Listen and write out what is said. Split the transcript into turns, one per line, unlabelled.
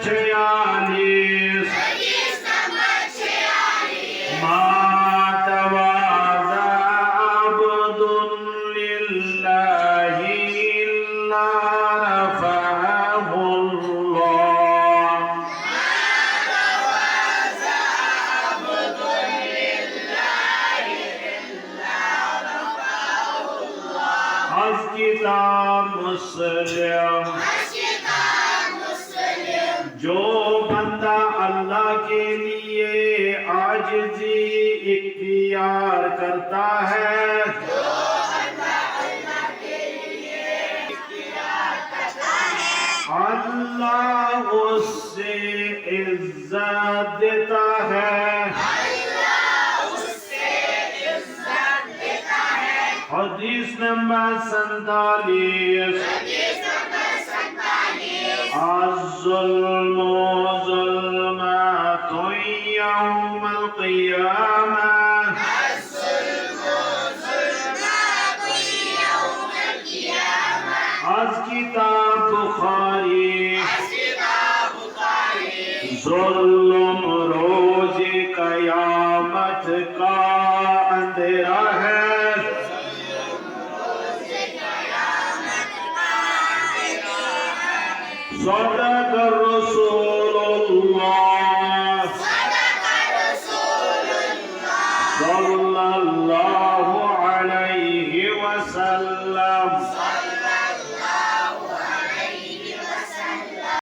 46 ما تواضع عبد لله إلا رفعه الله از किताब मुस्लिम जो बंदा अल्लाह के लिए आजिज़ी इख्तियार करता है अल्लाह उससे इज्जत देता है हदीस नंबर 47 الظلم ظلمات يوم القيامة از किताब बुखारी जुल्म रोज कयामत का अंधेरा है صدق الرسول